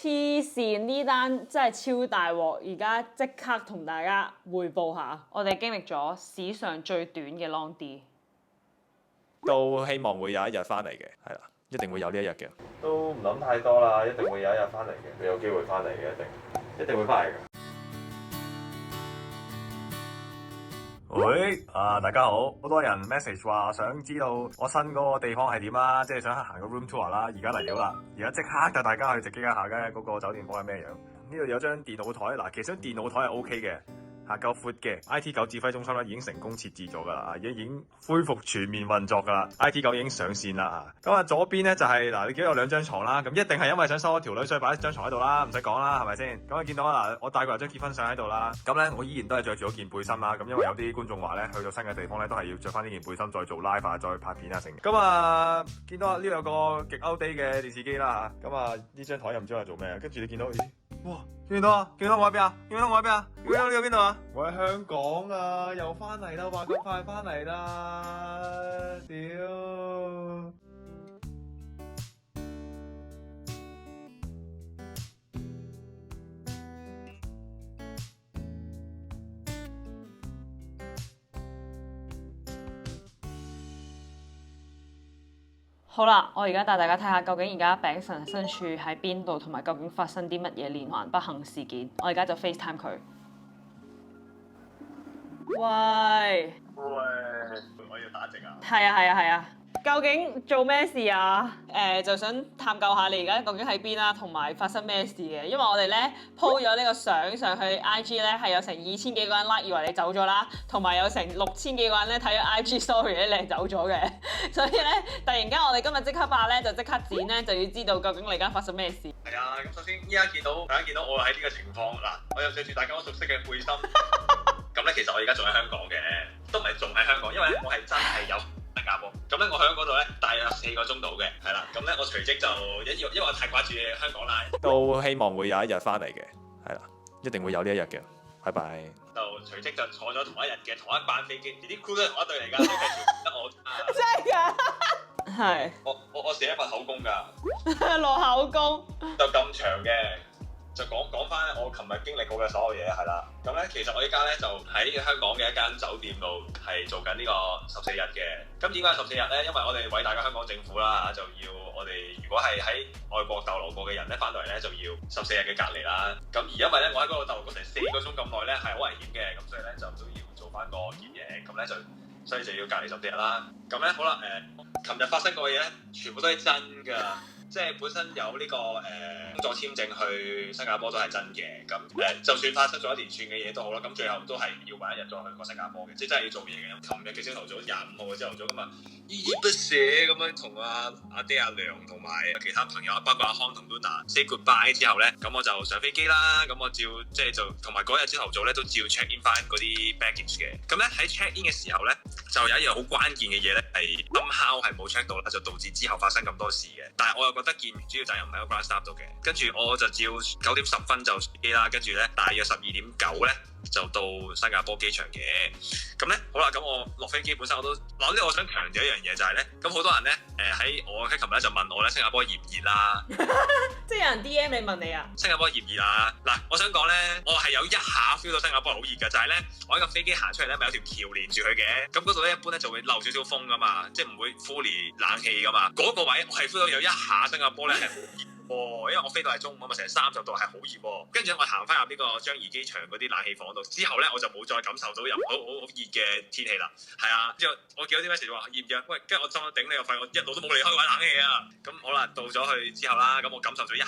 黐線，呢單真係超大鑊！而家即刻同大家匯報下，我哋經歷咗史上最短嘅 long D。都希望會有一日翻嚟嘅，係啦，一定會有呢一日嘅。都唔諗太多啦，一定會有一日翻嚟嘅，你有機會翻嚟嘅，一定會翻嚟嘅。喂，大家好，好多人 message 話想知道我新嗰個地方係點啦，即係想行個 room tour 啦，而家嚟咗啦，而家即刻帶大家去直擊一下嘅嗰個酒店房係咩樣。呢度有張電腦台，嗱，其實張電腦台係 OK 嘅。夠闊嘅 IT9 指揮中心咧已經成功設置咗㗎啦，已經恢復全面運作㗎啦。IT9 已經上線啦。咁啊左邊咧就係嗱，你見到有2張床啦，咁一定係因為想收我條女，所以擺一張床喺度啦，唔使講啦，係咪先？咁啊見到嗱，我帶過嚟張結婚相喺度啦。咁咧我依然都係着住嗰件背心啦。咁因為有啲觀眾話咧，去到新嘅地方咧都係要着翻呢件背心再做 live 啊，再拍片啊成。咁啊見到呢度有個極 outdate 嘅電視機啦嚇。咁啊呢張台又唔知係做咩，跟住你見到哇！見到啊？見到我喺邊啊？見到我喺邊啊？見到你喺邊度啊？我喺香港啊！又翻嚟啦！話咁快翻嚟啦！屌！好啦，我而家帶大家睇下究竟而家餅神身處喺邊度，同埋究竟發生啲乜嘢連環不幸事件。我而家就 FaceTime 佢。喂，我要打直啊！係啊，究竟做咩事啊？就想探究下你而家究竟喺邊啦，同埋發生咩事嘅。因為我哋咧 po 咗呢個相上去 IG 咧，係有成2000幾個人 like，以為你走咗啦，同埋有成6000幾個人咧睇咗 IG story 咧，你係走咗嘅。所以咧，突然間我哋今日即刻拍咧，就即刻剪咧，就要知道究竟你而家發生咩事。係啊，咁首先依家大家見到我喺呢個情況嗱，我又着住大家好熟悉嘅背心。咁咧，其實我而家仲喺香港嘅，都唔係仲喺香港，因為咧我係真係有新加坡。咁咧，我喺嗰度咧大約4個鐘度嘅，係啦。咁咧，我隨即就因為我太掛住香港啦，都希望會有一日翻嚟嘅，係啦，一定會有呢一日嘅。拜拜。就隨即就坐咗同一日嘅同一班飛機，啲 crew 都係同一隊嚟㗎，都係得我。真係㗎？係。我寫一份口供㗎。落口供。就咁長嘅。就講翻我琴日經歷過嘅所有嘢係啦，咁咧其實我依家咧就喺香港嘅一間酒店度係做緊呢個14日嘅。咁點解14日咧？因為我哋偉大嘅香港政府啦，就要我哋如果係喺外國逗留過嘅人咧，翻到嚟咧就要14日嘅隔離啦。咁而因為咧我喺嗰度逗留過成4個鐘咁耐咧，係好危險嘅，咁所以咧就都要做翻個檢疫，咁咧所以就要隔離14日啦。咁咧好啦，琴日發生過嘅嘢咧，全部都係真㗎。即係本身有呢個工作簽證去新加坡都係真嘅，咁就算發生咗一連串嘅嘢都好啦，咁最後都係要揾一日再去過新加坡嘅，即係真係要做嘢嘅。琴日嘅朝頭早25號嘅朝頭早咁啊，依依不捨咁樣同阿爹阿娘同埋其他朋友，包括阿康同 Luna say goodbye 之後咧，咁我就上飛機啦，咁我照即係就同埋嗰日朝頭早咧都照 check in 翻嗰啲 baggage 嘅。咁咧喺 check in 嘅時候咧，就有一樣好關鍵嘅嘢咧係 somehow 係冇 check 到啦，就導致之後發生咁多事嘅。但係我又覺得件主要責任唔喺個 ground staff 度嘅，跟住我就照9點10分就飛機啦，跟住咧大約12點9咧就到新加坡機場嘅。咁咧好啦，咁我落飛機本身我都嗱呢，我想強調一樣嘢就係咧，咁好多人咧喺我喺琴日咧就問我咧新加坡熱唔熱啦？即係有人 DM 你問你啊？新加坡熱唔熱啊？嗱，我想講咧，我係有一下 feel 到新加坡好熱㗎，就係咧我喺個飛機行出嚟咧，咪有條橋連住佢嘅，咁嗰度咧一般咧就會漏少少風㗎嘛，即係唔會 fully 冷氣㗎嘛。嗰個位我係 feel 到有一下新加坡咧係好熱喎，因為我飛到係中午啊嘛，成30度係好熱喎。跟住我行翻入呢個樟宜機場嗰啲冷氣房度之後咧，我就冇再感受到好熱嘅天氣啦。係啊，之後我見到啲 message 話熱唔熱？喂，跟住我心諗頂你個肺，我一路都冇離開玩冷氣啊。咁好啦，到咗去之後啦，咁我感受咗一下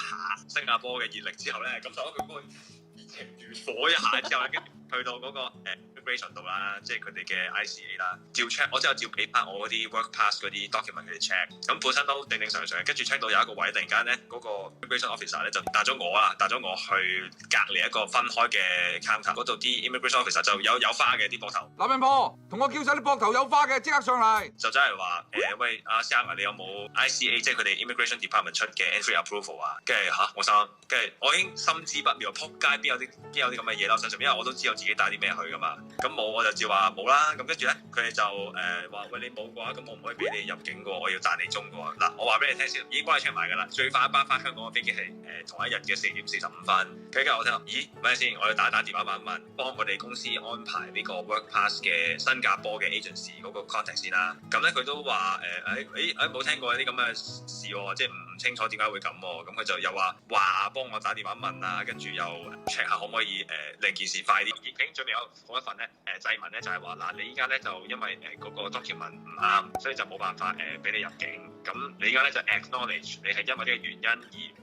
新加坡嘅熱力之後咧，感受咗佢嗰個熱情如火一下之後咧，跟住去到嗰個immigration 度啦，即係佢哋嘅 ICA 啦，照 check 我之後照俾翻我嗰啲 work pass 嗰啲 document 佢哋 check，咁本身都正常常，跟住 check 到有一個位突然間咧，嗰個 immigration officer 咧就帶咗我去隔離一個分開嘅 counter，嗰度啲 immigration officer 就有花嘅啲膊頭。男人婆，同我叫晒啲膊頭有花嘅，即刻上嚟。就真係話喂阿 Sam 你有冇 ICA 即係佢哋 immigration department 出嘅 entry approval 啊？跟住我心諗，跟住我已經心知不妙，撲街邊有啲咁嘅嘢啦，我相信因為我都知道自己帶啲咩去㗎嘛。咁冇我就照話冇啦。咁跟住咧，佢哋就話喂，你冇嘅話，咁我唔可以俾你入境嘅喎，我要賺你鐘嘅喎。嗱，我話俾你聽先，已經幫你 check 埋㗎啦。最快一班翻香港嘅飛機係同一日嘅4:45。跟住我聽，咦，咪先，我要打電話問，幫我哋公司安排呢個 Work Pass 嘅新加坡嘅 agency 嗰個 contact 先啦。咁咧佢都話冇聽過啲咁嘅事喎，即係唔清楚點解會咁喎。咁佢就又話幫我打電話問啊，跟住又 check 下可唔可以令件事快啲。已經準備有嗰一份咧祭文咧，就係話嗱，你依家咧就因為嗰個 document 唔啱，所以就冇辦法俾你入境。咁你依家咧就 acknowledge 你係因為呢個原因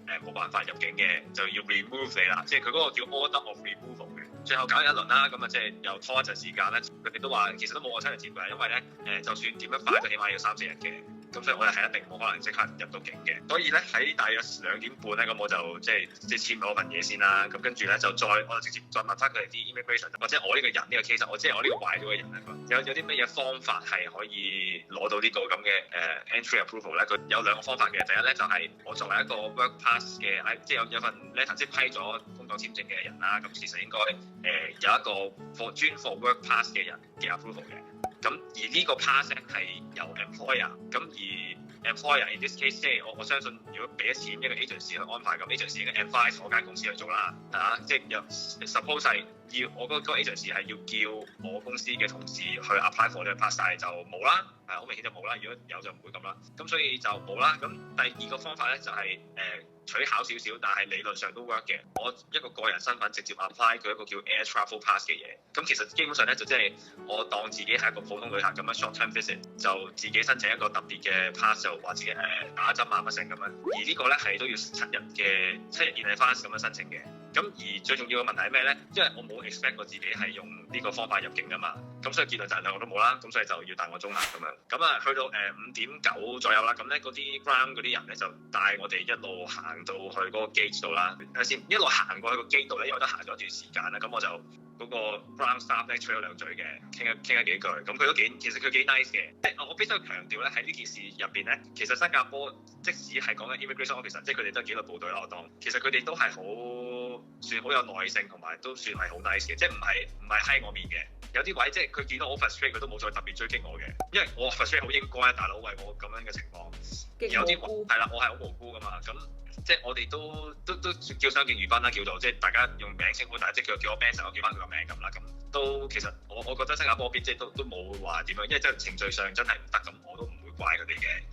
而冇辦法入境嘅，就要 remove 你啦。即係佢嗰個叫 order of removal 嘅。最後搞一輪啦，咁啊即係又拖一陣時間咧，佢哋都話其實都冇我親嚟接嘅，因為咧就算點樣快都起碼要3-4日嘅。咁所以我哋係一定冇可能即刻入到境嘅。所以咧喺大約2點半咧，咁我就即係簽咗份嘢先啦。咁跟住咧我就直接再問翻佢哋啲 immigration，或者我呢個人呢個 case，我即係我呢個壞咗嘅人咧，有啲乜嘢方法係可以攞到呢個咁嘅entry approval 咧？佢有2個方法嘅。第一咧就係我作為一個 work pass 嘅，即係有份 letter 即係批咗工作簽證嘅人啦。咁其實應該有一個專 for work pass 嘅人嘅 approval 嘅。咁而呢個 pass 咧係由 employer， 咁而 employer in this case 即係我相信，如果俾咗錢一個 agency 去安排，咁 agency 應該 advise 我間公司去做啦，即係 suppose 係要我嗰個 agency 係要叫我公司嘅同事去 apply for 呢個 pass， 但係就冇啦，好明顯就冇啦。如果有就唔會咁啦，咁所以就冇啦。咁第二個方法咧就係取巧少少，但係理論上都 work 嘅。我一個人身份直接 apply 佢一個叫 air travel pass 嘅嘢，咁其實基本上咧就即係我當自己係一個普通旅客咁樣 short term visit， 就自己申請一個特別嘅 pass， 就話自己打針乜成咁樣。而呢個咧係都要7日in advance 咁樣申請嘅。咁而最重要嘅問題係咩咧？因為我冇 expect 過自己係用呢個方法入境㗎嘛，咁所以結論就係2個都冇啦，咁所以就要等個鐘啦咁樣。咁啊去到5:09左右啦，咁咧嗰啲 ground 嗰啲人咧就帶我哋一路行到去嗰個 gate 度啦。睇下先，一路行過去個 gate 度咧，有得行咗一段時間啦，咁我就嗰個 ground staff 咧吹咗2嘴嘅，傾咗幾句，咁佢都其實佢幾 nice 嘅。即係我必須強調咧，喺呢件事入邊咧，其實新加坡即使係講緊 immigration officer， 即係佢哋都係紀律部隊啦，我當其實佢哋都係算好有耐性，同埋都算係好 nice 嘅，即係唔係閪我面嘅。有啲位即係佢見到我 frustrate， 佢都冇再特別追擊我嘅，因為我 frustrate 好應該啊，大佬為我咁樣嘅情況。有啲係啦，我係好無辜噶嘛，咁即係我哋都叫相敬如賓啦，叫做即係大家用名稱呼，但係即係佢叫我 Ben， 我叫翻佢個名咁啦，咁都其實我覺得新加坡邊即係都冇話點樣，因為真係程序上真係唔得，咁我都唔會怪佢哋嘅。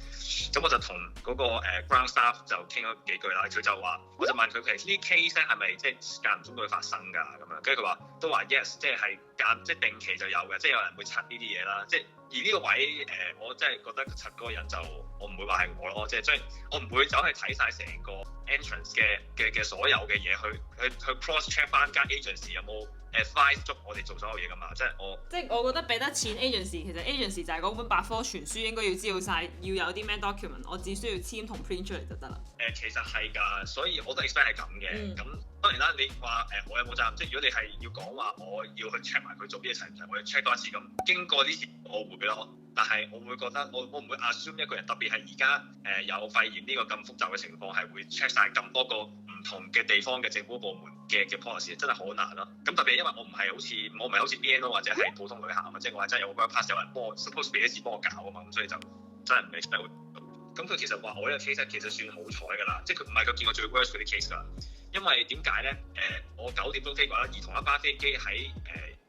咁我就同嗰個ground staff 就傾咗幾句啦，佢就話，我就問佢其實呢 case 咧係咪即係間唔中都會發生㗎咁樣，跟住佢話都話 yes， 即係即係定期就有嘅，即係有人會拆呢啲嘢啦，即係而呢個位我真係覺得拆嗰個人就我唔會話係我咯，即係我唔會走去睇晒成個 entrance 嘅所有嘅嘢去 cross check 翻間 agency 有冇advise 足我哋做所有嘢㗎嘛，即係我覺得俾得錢 agency， 其實 agency 就係嗰本百科全書，應該要知道晒要有啲咩 document， 我只需要簽同 print 出嚟就得啦。其實係㗎，所以我都 expect 係咁嘅。咁當然啦，你話我有冇責任？即係如果你係要講話，我要去 check 埋佢做啲嘢齊唔齊，我要 check 多一次咁。經過呢次我會咯，但係我會覺得我唔會 assume 一個人，特別係而家有肺炎呢個咁複雜嘅情況，係會 check 晒咁多個唔同嘅地方嘅政府部門嘅 policy， 真係好難咯。咁特別因為我唔係好似 BNO 或者係普通旅客啊嘛，即係我係真係有個 pass 有人幫我 suppose 俾啲錢幫我搞啊嘛，咁所以就真係唔 expect 會到。咁佢其實話我呢個 case 其實算好彩㗎啦，即係佢唔係佢見過最 worst 嗰啲 case 㗎。因為點解咧？我9點鐘飛過啦，而同一班飛機喺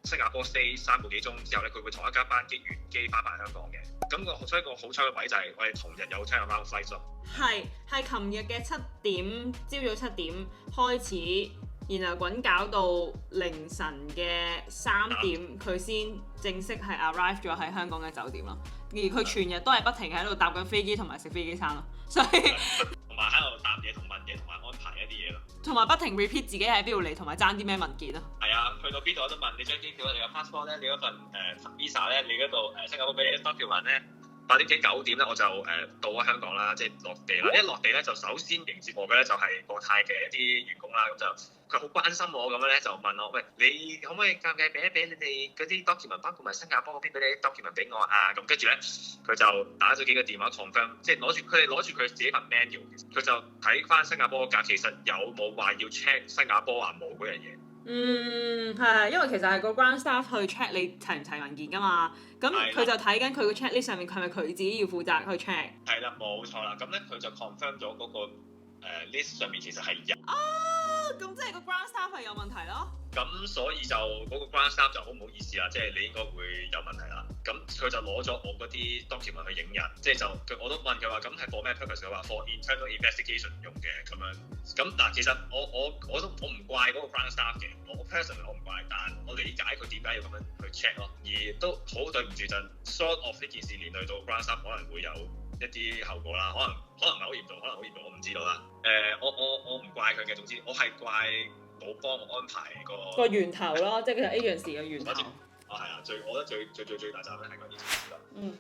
新加坡 stay 3個幾鐘之後咧，佢會同一間班機原機翻返香港嘅。咁所以個好彩嘅位就係我哋同日有 turnaround flight 咯。係琴日嘅7點，朝早7點開始，然後滾搞到凌晨嘅3點，佢先正式係 arrive 咗喺香港嘅酒店咯。而佢全日都係不停喺度搭緊飛機同埋食飛機餐咯，所以同埋喺度答嘢同問嘢同埋安排一啲嘢咯，同埋不停 repeat 自己喺邊度嚟同埋爭啲咩文件咯。係啊，去到邊度我都問你張機票、你個 passport 咧、你嗰份visa 咧、你嗰度新加坡俾你 document 咧。8點幾9點咧，我就到咗香港啦，即係落地啦。一落地咧，就首先迎接我嘅咧就係國泰嘅一啲員工啦。咁就佢好關心我咁樣咧，就問我：喂，你可唔可以介唔介俾一俾你哋嗰啲 document， 包括埋新加坡嗰邊俾你啲 document 俾我啊？咁跟住咧，佢就打咗幾個電話 confirm， 即係佢哋攞住佢自己份 menu， 佢就睇翻新加坡個價，其實有冇話要 check 新加坡話冇嗰樣嘢。係，因為其實係個 ground staff 去 check 你齊唔齊文件㗎嘛，咁佢就睇緊佢個 checklist 上面係咪佢自己要負責去 check。係啦，冇錯啦。咁咧佢就 confirm 咗嗰個list 上面其實係有。咁即係個 ground staff 係有問題咯。咁所以就嗰個 ground staff 就好唔好意思啦，即係你應該會有問題啦。咁佢就攞咗我嗰啲 document 去影印，即係我都問佢話，咁係 for 咩 purpose？佢話 for internal investigation 用嘅咁樣。咁嗱，其實我唔怪嗰個 ground staff 嘅，我 personally 我唔怪，但我理解佢點解要咁樣去 check 咯。而都好對唔住就 sort of 呢件事連累到 ground staff 可能會有一啲後果啦，可能唔係好嚴重，可能好嚴重，我唔知道啦。我唔怪佢嘅，總之我係怪冇幫我安排個源頭咯，即係佢係 agency 嘅源頭。係啊，我覺得最大責任係個 agency 啦。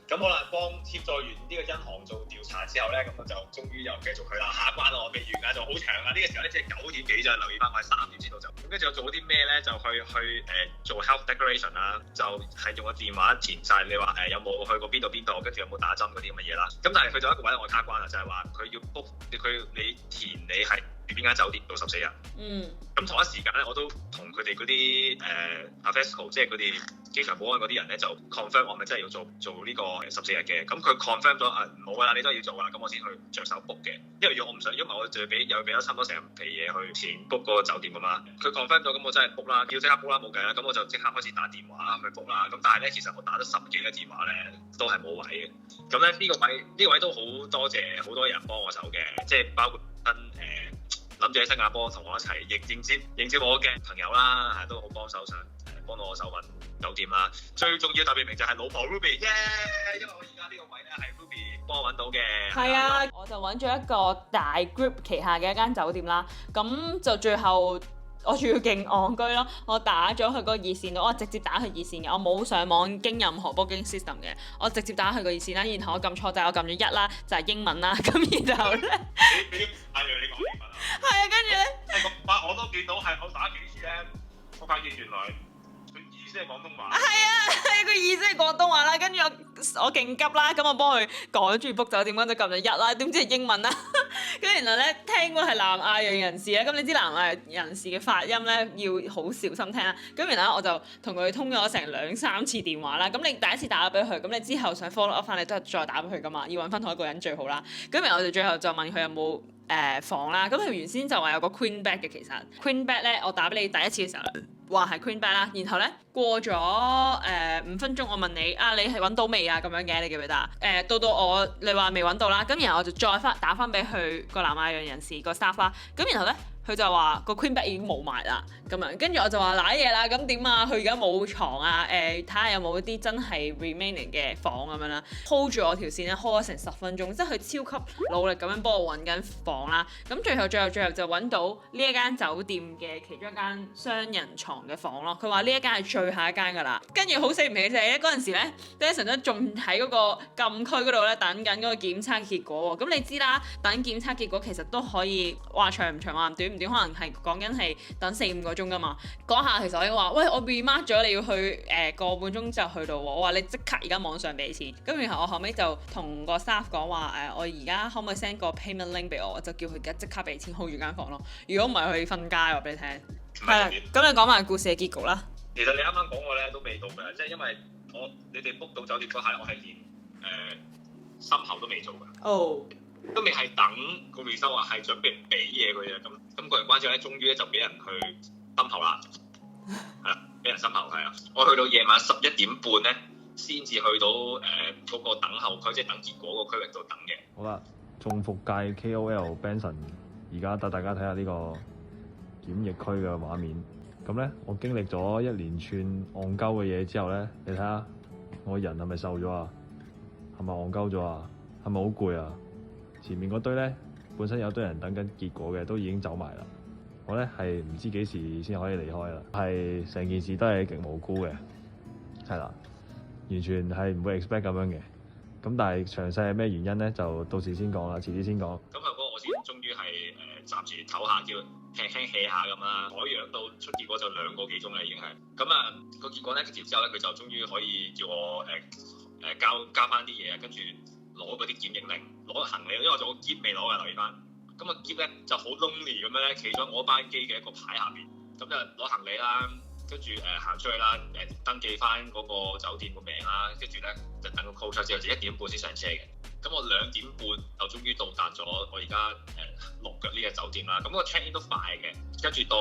咁好啦，幫協助完呢個因行做調查之後咧，咁我就終於又繼續去啦。下一關我未完㗎，就好長啊！呢個時候咧，即係9點幾咋，留意翻我係3點先到就。咁跟住我做咗啲咩咧？就去做 health declaration 啦，就係用個電話填晒你話有冇去過邊度，跟住有冇打針嗰啲咁嘅嘢啦。咁但係去到一個位我卡關啦，就係話佢要 book 你填你係住邊間酒店到14日。咁同一時間咧，我都同佢哋嗰啲Avesco 即係佢哋機場保安嗰啲人咧，就 confirm 我咪真係要做呢個14日嘅。咁佢 confirm 咗唔好㗎啦，你都係要做㗎，咁我先去着手 book 嘅。因為我唔想，因為我就又俾咗差唔多成皮嘢去填 book 嗰個酒店㗎嘛。佢 confirm 咗，咁我真係 book 啦，要即刻 book 啦，冇計啦。咁我就即刻開始打電話去 book 啦。咁但係咧，其實我打咗10幾個電話咧，都係冇位嘅。咁咧呢個位都好多謝好多人幫我手嘅，即係包括諗住喺新加坡同我一齊迎接我嘅朋友啦，都好幫手想幫到我手揾酒店啦。最重要特別明就係老婆 Ruby 耶，因為我而家呢個位咧係 Ruby 幫我揾到嘅。係啊，我就揾咗一個大 group 旗下嘅一間酒店啦，咁就最後我仲要勁戇居咯，我打咗去個熱線度，我直接打去熱線嘅，我冇上網經任何 booking system 嘅，我直接打去個熱線啦，然後我撳錯掣，我撳咗1啦，就係英文啦，咁然後咧，你講英文啊？係啊，跟住咧，我都見到係我打幾次咧，我發現原來佢意思係廣東話。係啊，佢意思係廣東話啦，跟住我勁急啦，咁我幫佢趕住 book 酒店，跟住撳咗1啦，點知係英文啦，跟住然後咧聽講係南亞裔人士咧，咁你知南亞裔人士嘅發音咧要好小心聽啦，咁然後我就同佢通咗成2-3次電話啦，咁你第一次打咗俾佢，咁你之後想 follow up 翻你都係再打俾佢噶嘛，要揾翻同一個人最好啦，咁然後我哋最後就問佢有冇房啦，咁佢原先就話有個 Queen Bed 嘅，其實 Queen Bed 咧，我打俾你第一次嘅時候話係 Queen Bed 啦，然後咧過咗5分鐘，我問你啊，你係揾到未啊？咁樣嘅，你記唔記得？到我你話未揾到啦，咁然後我就再打翻俾佢個南亞裔人士個 staff 啦，咁然後咧佢就話個 Queen Bed 已經冇埋啦，咁樣跟住我就話瀨嘢啦，咁點啊？佢而家冇床啊，睇下有冇啲真係 remaining 嘅房咁樣啦 ，hold 住我條線咧 hold 咗成10分鐘，即係佢超級努力咁樣幫我揾緊房啦，咁最後就揾到呢一間酒店嘅其中一間雙人床嘅房咯，佢話呢一間係最後一間㗎啦，跟住好死唔起就係咧嗰陣時咧 Danson 都仲喺嗰個禁區嗰度咧等緊嗰個檢測結果喎，咁你知啦，等檢測結果其實都可以話長唔長話唔短唔短，可能係講緊係等4-5個鐘㗎嘛，嗰下其實我已經話喂，我 remark 咗你要去個半鐘就去到喎，我話你即刻而家網上俾錢，咁然後我後尾就同個 staff 講話我而家可唔可以 send 個 payment link 俾我，就叫佢而家即刻俾錢 hold 住間房咯，如果唔係佢瞓街話俾你聽。係啦，咁你講埋故事嘅結局啦。其實你啱啱講過咧都未到㗎，即係因為你哋 book 到酒店嗰下，我係連心口都未做㗎，都未係等個 result 啊，係準備俾嘢佢嘅，咁過完關之後咧，終於咧就俾人去心口啦，係啦，俾人心口係啊，我去到夜晚11點半咧，先至去到嗰個等候區，即係等結果個區域度等嘅。好啦，中伏界 KOL Benson 而家帶大家睇下呢個檢疫區嘅畫面。咁咧，我經歷咗一連串戇鳩嘅嘢之後咧，你睇下我人係咪瘦咗啊？係咪戇鳩咗啊？係咪好攰啊？前面嗰堆咧，本身有堆人等緊結果嘅，都已經走埋啦。我咧係唔知幾時先可以離開啦。係成件事都係極無辜嘅，係啦，完全係唔會 expect 咁樣嘅。咁但係詳細係咩原因咧，就到時先講啦，遲啲先講。咁後果我先終於係暫時唞下，叫輕輕 hea 下咁啦。採樣到出結果就2個幾鐘啦，已經係。咁個結果咧之後咧，佢就終於可以叫我交翻啲嘢，跟住攞嗰啲檢疫令，攞行李，因為我個篋未攞嘅，留意翻。咁個篋咧就好 lonely 咁樣咧，企咗我班機嘅一個牌下邊。咁就攞行李啦，跟住行出去啦，登記翻嗰個酒店個名啦，跟住咧就等個 call 出之後，就1點半先上車嘅。咁我2點半就終於到達咗我而家落腳呢個酒店啦。咁個 check in 都快嘅，跟住到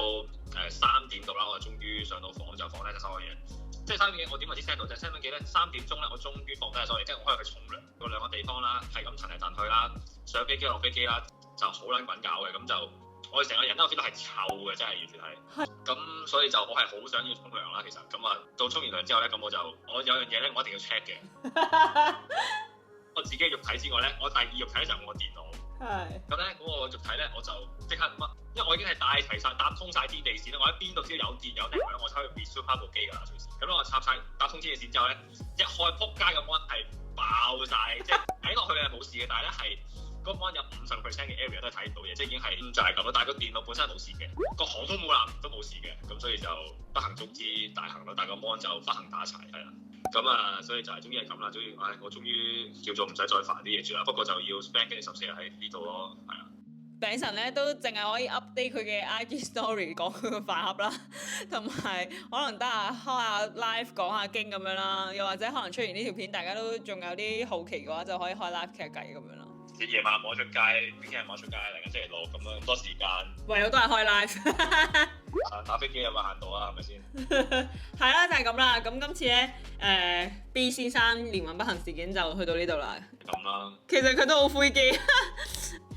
3點度啦，我就終於上到房，就放低晒所有嘢。即係3點幾，我點為之 set 到就3點幾咧？3點鐘咧，我終於放低晒所有嘢，跟住我可以去沖涼。嗰2個地方啦，係咁騰嚟騰去啦，上飛機落飛機啦，就好撚滾搞嘅。咁就我哋成個人都 feel 到係臭嘅，真係完全係。咁所以就我係好想要沖涼啦，其實。咁啊，到沖完涼之後咧，咁我有樣嘢咧，我一定要 check 嘅。我自己肉體之外咧，我第二肉體就係我電腦。係。咁咧嗰個肉體咧，我就即刻乜？因為我已經係帶齊晒、搭通晒天地線啦，我喺邊度只要有電有 network，我就可以 restore 翻部機㗎啦，隨時。咁我插晒搭通天地線之後咧，一開撲街個 mon 係爆晒，即係睇落去係冇事嘅，但係咧係個 mon 有50% 嘅 area 都係睇唔到嘢，即係已經係就係咁咯。但係個電腦本身係冇事嘅，個行都冇爛都冇事嘅，咁所以就不幸中之大幸咯。但係個 mon 就不幸打柴，係啦。咁啊，所以就係終於係咁啦，我終於叫做唔使再煩啲嘢住啦。不過就要 spend 嘅14日喺呢度咯，係啊。餅神咧都淨係可以 update 佢嘅 IG story 講佢個飯盒啦，同埋可能得閒開下 live 講下經咁樣啦，又或者可能出完呢條片大家都仲有啲好奇嘅話，就可以開 live 傾下偈咁樣啦。夜晚冇出街，邊幾日冇出街？嚟緊星期6咁樣咁多時間，唯有都係開 live。打飛機有冇限度啊？係咪先？係啦，就係咁啦。咁今次咧，B 先生連環不幸事件就去到呢度啦。咁啦。其實佢都好灰機。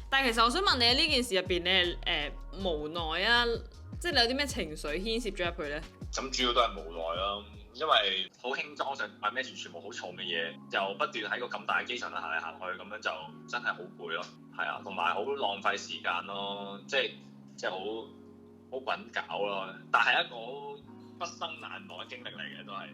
但係其實我想問你喺呢件事入邊咧，無奈啊，即係你有啲咩情緒牽涉咗入去咧？咁主要都係無奈啦，因為好輕裝上孭住全部好重嘅嘢，又不斷喺個咁大嘅機場行嚟行去，咁樣就真係好攰咯。係啊，同埋好浪費時間咯，即係好滾搞咯。但係一個好畢生難忘嘅經歷嚟嘅都係。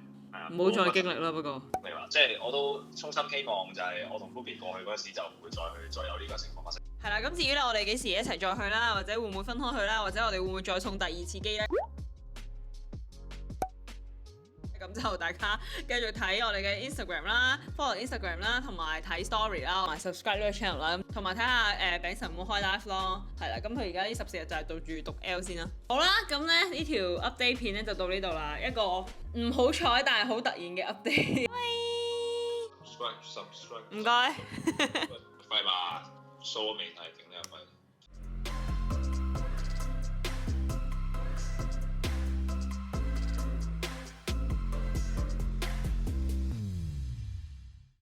唔好再經歷啦，不過。明白，即係我都衷心希望就係我同 Ruby 過去嗰時就唔會再有呢個情況發生。係啦，咁至於咧，我哋幾時一齊再去啦，或者會唔會分開去啦，或者我哋會唔會再送第2次機咧？咁就大家繼續睇我哋嘅 Instagram 啦 ，follow Instagram 啦，同埋睇 story 啦，同埋 subscribe 呢個 channel 啦，同埋睇下餅神有冇開 live 咯。係啦，咁佢而家呢14日就係到住讀 L 先啦。好啦，咁咧呢條 update 片咧就到呢度啦，一個唔好彩但係好突然嘅 update。subscribe 唔該。拜拜，數未睇，頂你入去。